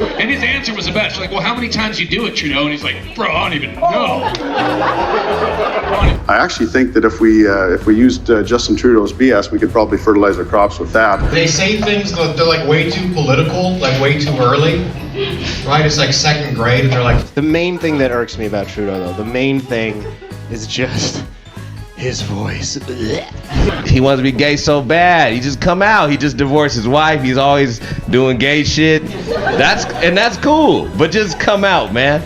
And his answer was the best. Like, well, how many times you do it, Trudeau? And he's like, bro, I don't even know. I actually think that if we used Justin Trudeau's BS, we could probably fertilize our crops with that. They say things that they're like way too political, like way too early, right? It's like second grade, and they're like... The main thing that irks me about Trudeau, though, the main thing is just his voice. He wants to be gay so bad. He just come out. He just divorced his wife. He's always doing gay shit. That's cool. But just come out, man.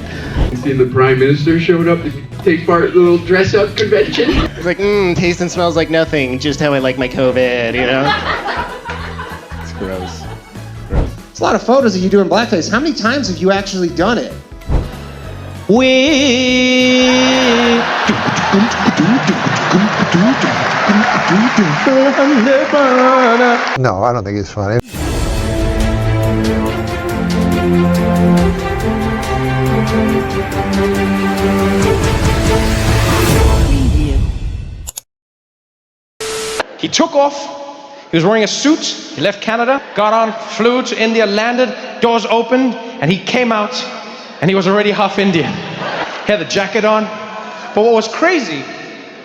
You see the Prime Minister showed up to take part in the little dress-up convention. It's like, tastes and smells like nothing. Just how I like my COVID, you know? It's gross. It's a lot of photos of you doing blackface. How many times have you actually done it? No, I don't think it's funny. He took off. He was wearing a suit. He left Canada, got on, flew to India, landed, doors opened, and he came out, and he was already half Indian. He had the jacket on. But what was crazy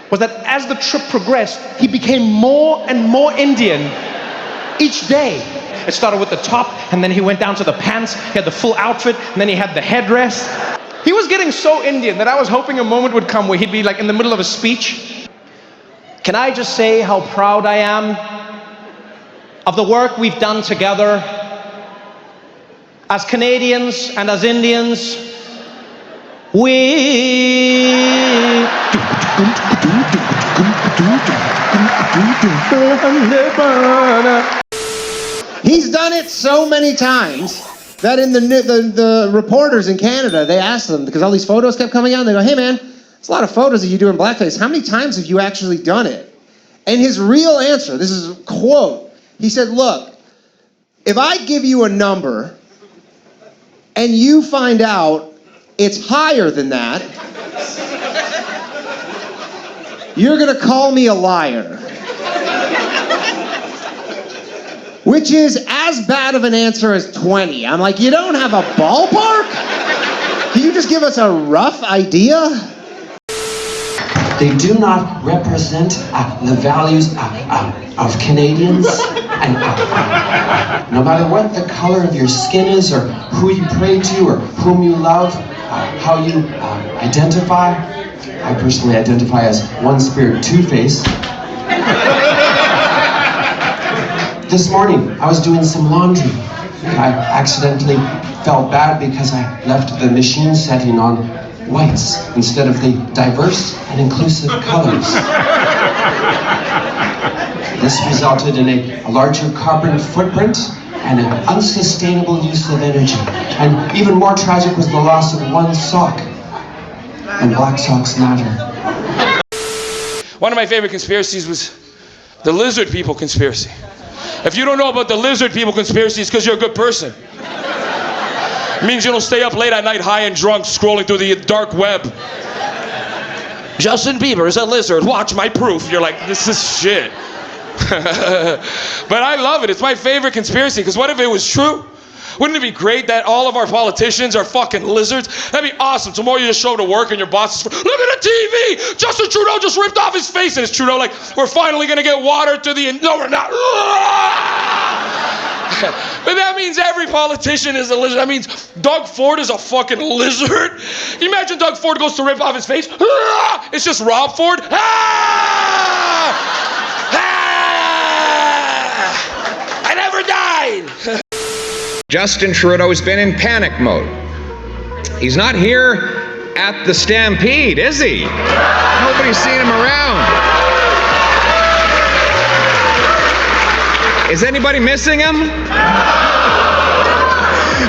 was that as the trip progressed, he became more and more Indian each day. It started with the top, and then he went down to the pants. He had the full outfit, and then he had the headdress. He was getting so Indian that I was hoping a moment would come where he'd be like in the middle of a speech. Can I just say how proud I am of the work we've done together as Canadians and as Indians? He's done it so many times that in the reporters in Canada, they asked them, because all these photos kept coming out, and they go, hey man, there's a lot of photos of you doing blackface. How many times have you actually done it? And his real answer, this is a quote, he said, look, if I give you a number and you find out it's higher than that, you're gonna call me a liar. Which is as bad of an answer as 20. I'm like, you don't have a ballpark? Can you just give us a rough idea? They do not represent the values of Canadians. And no matter what the color of your skin is, or who you pray to, or whom you love, how you identify, I personally identify as one spirit, two-face. This morning, I was doing some laundry. I accidentally felt bad because I left the machine setting on whites instead of the diverse and inclusive colors. This resulted in a larger carbon footprint and an unsustainable use of energy. And even more tragic was the loss of one sock. And black socks matter. One of my favorite conspiracies was the lizard people conspiracy. If you don't know about the lizard people conspiracy, it's because you're a good person. It means you don't stay up late at night high and drunk scrolling through the dark web. Justin Bieber is a lizard, watch my proof. You're like, this is shit. But I love it. It's my favorite conspiracy, because what if it was true? Wouldn't it be great that all of our politicians are fucking lizards? That'd be awesome. Tomorrow you just show to work and your boss is, look at the TV! Justin Trudeau just ripped off his face. And it's Trudeau like, we're finally gonna get water to the, no we're not. But that means every politician is a lizard. That means Doug Ford is a fucking lizard. Can you imagine Doug Ford goes to rip off his face? It's just Rob Ford. I never died. Justin Trudeau's been in panic mode. He's not here at the Stampede, is he? Nobody's seen him around. Is anybody missing him?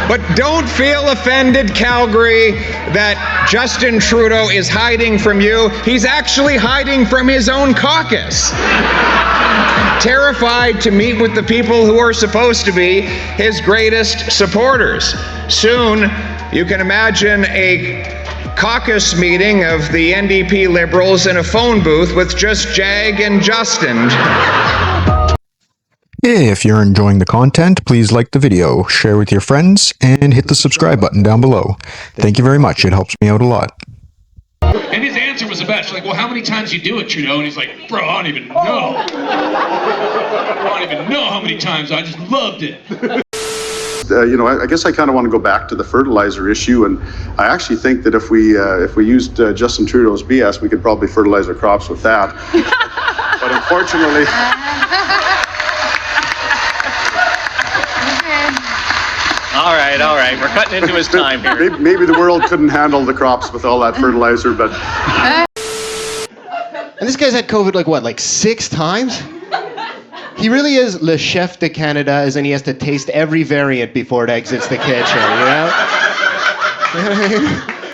But don't feel offended, Calgary, that Justin Trudeau is hiding from you. He's actually hiding from his own caucus. Terrified to meet with the people who are supposed to be his greatest supporters. Soon, you can imagine a caucus meeting of the NDP Liberals in a phone booth with just Jag and Justin. If you're enjoying the content, please like the video, share with your friends, and hit the subscribe button down below. Thank you very much, it helps me out a lot. And his answer was the best. She's like, well, how many times you do it, Trudeau? And he's like, bro, I don't even know. I don't even know how many times. I just loved it. I guess I kind of want to go back to the fertilizer issue, and I actually think that if we used Justin Trudeau's BS, we could probably fertilize our crops with that. But unfortunately, All right, we're cutting into his time here. maybe the world couldn't handle the crops with all that fertilizer, but. And this guy's had COVID like 6 times? He really is le chef de Canada, as in he has to taste every variant before it exits the kitchen, you know?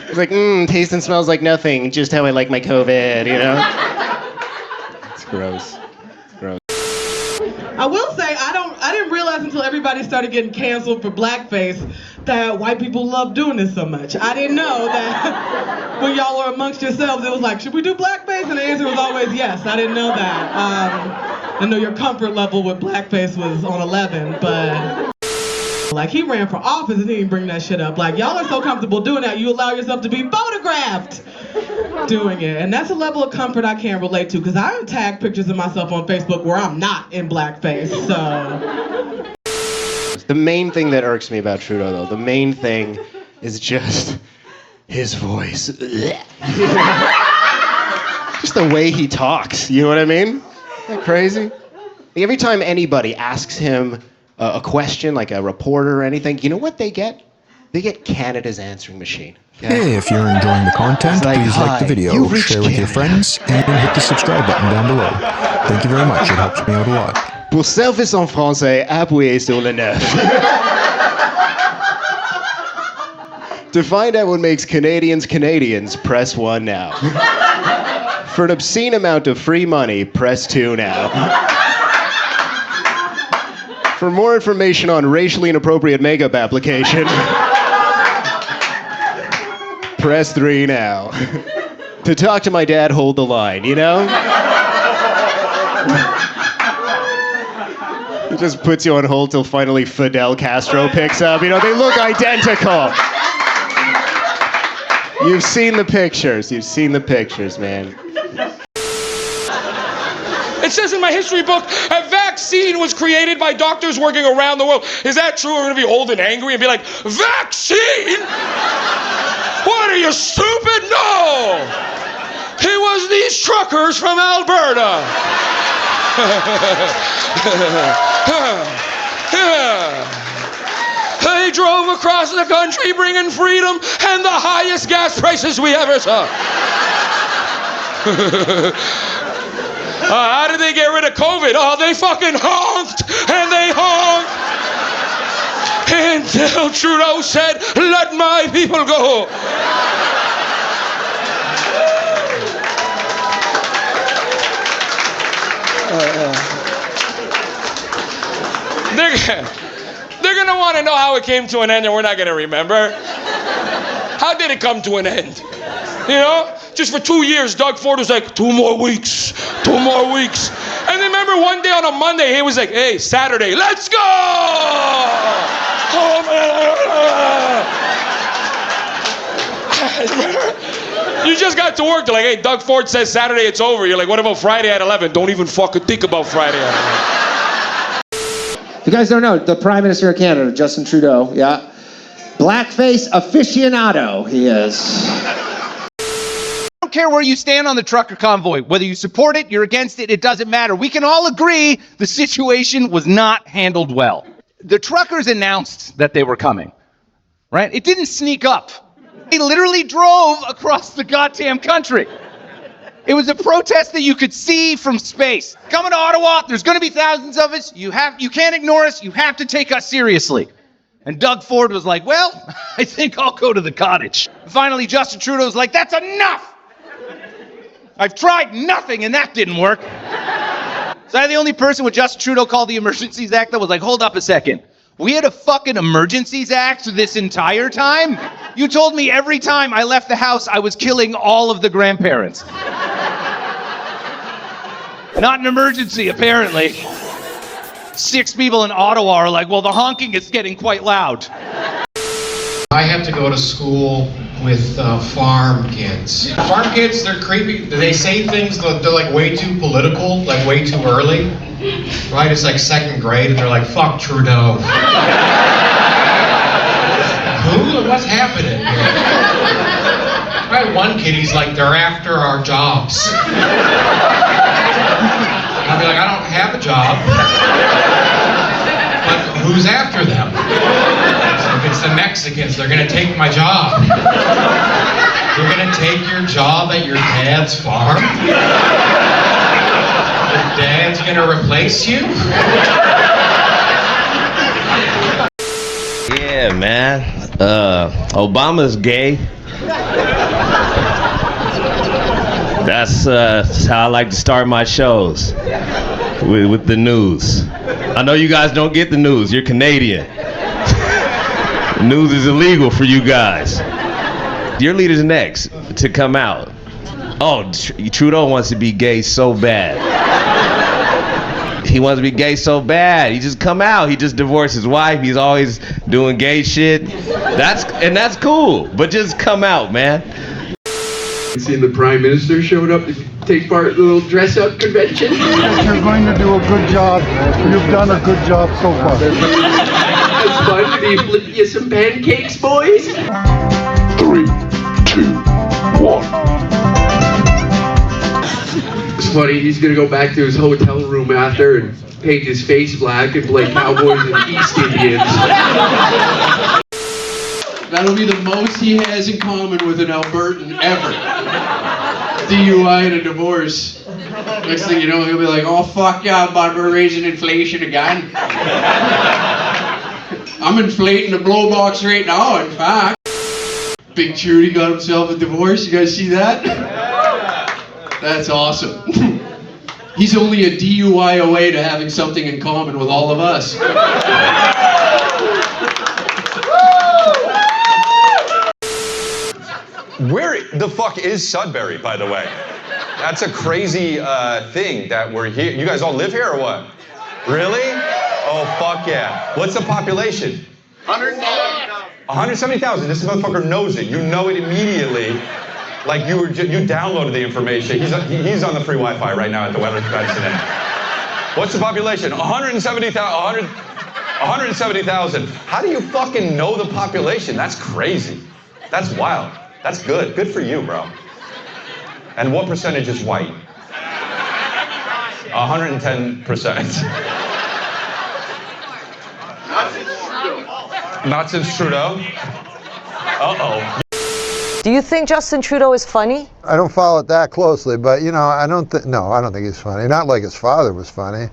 He's like, tastes and smells like nothing, just how I like my COVID, you know? It's gross. I will say, I didn't realize until everybody started getting canceled for blackface that white people love doing this so much. I didn't know that when y'all were amongst yourselves, it was like, should we do blackface? And the answer was always yes. I didn't know that. I know your comfort level with blackface was on 11, but like he ran for office and he didn't bring that shit up. Like y'all are so comfortable doing that, you allow yourself to be photographed doing it. And that's a level of comfort I can't relate to, because I tag pictures of myself on Facebook where I'm not in blackface, so. The main thing that irks me about Trudeau, though, the main thing is just his voice. Just the way he talks, you know what I mean? Isn't that crazy? Every time anybody asks him a question, like a reporter or anything, you know what they get? They get Canada's answering machine. Hey, if you're enjoying the content, please like the video, share with your friends, and hit the subscribe button down below. Thank you very much, it helps me out a lot. Pour service en français, appuyez sur le 9. To find out what makes Canadians Canadians, press 1 now. For an obscene amount of free money, press 2 now. For more information on racially inappropriate makeup application, press 3 now. To talk to my dad, hold the line, you know? It just puts you on hold till finally Fidel Castro picks up. You know, they look identical. You've seen the pictures. You've seen the pictures, man. It says in my history book, a vaccine was created by doctors working around the world. Is that true? We're going to be old and angry and be like, vaccine? What are you, stupid? No! It was these truckers from Alberta. They drove across the country bringing freedom and the highest gas prices we ever saw. How did they get rid of COVID? Oh, they fucking honked and they honked until Trudeau said, let my people go. They're going to want to know how it came to an end, and we're not going to remember. How did it come to an end? You know? Just for 2 years, Doug Ford was like, 2 more weeks. And then remember one day on a Monday, he was like, hey, Saturday, let's go! Oh, man. You just got to work. They're like, hey, Doug Ford says Saturday it's over. You're like, what about Friday at 11? Don't even fucking think about Friday at 11. If you guys don't know, the Prime Minister of Canada, Justin Trudeau, yeah. Blackface aficionado, he is. I don't care where you stand on the trucker convoy. Whether you support it, you're against it, it doesn't matter. We can all agree the situation was not handled well. The truckers announced that they were coming, right? It didn't sneak up. They literally drove across the goddamn country. It was a protest that you could see from space. Coming to Ottawa, there's going to be thousands of us. You can't ignore us. You have to take us seriously. And Doug Ford was like, well, I think I'll go to the cottage. And finally, Justin Trudeau was like, that's enough. I've tried nothing and that didn't work. So I'm the only person when Justin Trudeau called the Emergencies Act that was like, hold up a second. We had a fucking Emergencies Act this entire time? You told me every time I left the house I was killing all of the grandparents. Not an emergency, apparently. 6 people in Ottawa are like, well, the honking is getting quite loud. I have to go to school with farm kids. Farm kids, they're creepy. They say things that they're like way too political, like way too early. Right? It's like second grade and they're like, fuck Trudeau. Who? What's happening here? Right? One kid, he's like, they're after our jobs. I'll be like, I don't have a job. But who's after them? So if it's the Mexicans, they're gonna take my job. They're gonna take your job at your dad's farm? Your dad's gonna replace you? Yeah, man. Obama's gay. That's how I like to start my shows, with the news. I know you guys don't get the news. You're Canadian. The news is illegal for you guys. Your leader's next to come out. Oh, Trudeau wants to be gay so bad. He wants to be gay so bad. He just come out. He just divorced his wife. He's always doing gay shit. That's cool. But just come out, man. Seeing the Prime Minister showed up to take part in the little dress-up convention. You're going to do a good job. You've done a good job so far. That's fun. Did he flip you some pancakes, boys? 3, 2, 1. It's funny, he's gonna go back to his hotel room after and paint his face black and play cowboys and East Indians. That'll be the most he has in common with an Albertan ever. DUI and a divorce. Next thing you know, he'll be like, oh fuck yeah, but we're raising inflation again. I'm inflating the blow box right now, in fact. Big Trudy got himself a divorce, you guys see that? That's awesome. He's only a DUI away to having something in common with all of us. Where the fuck is Sudbury, by the way? That's a crazy thing that we're here. You guys all live here or what? Really? Oh, fuck yeah. What's the population? 170,000. 170,000. This motherfucker knows it. You know it immediately. Like you downloaded the information. He's on the free Wi-Fi right now at the Weather Inn. What's the population? 170,000. How do you fucking know the population? That's crazy. That's wild. That's good. Good for you, bro. And what percentage is white? 110%. Not since Trudeau. Uh-oh. Do you think Justin Trudeau is funny? I don't follow it that closely, but I don't think he's funny. Not like his father was funny.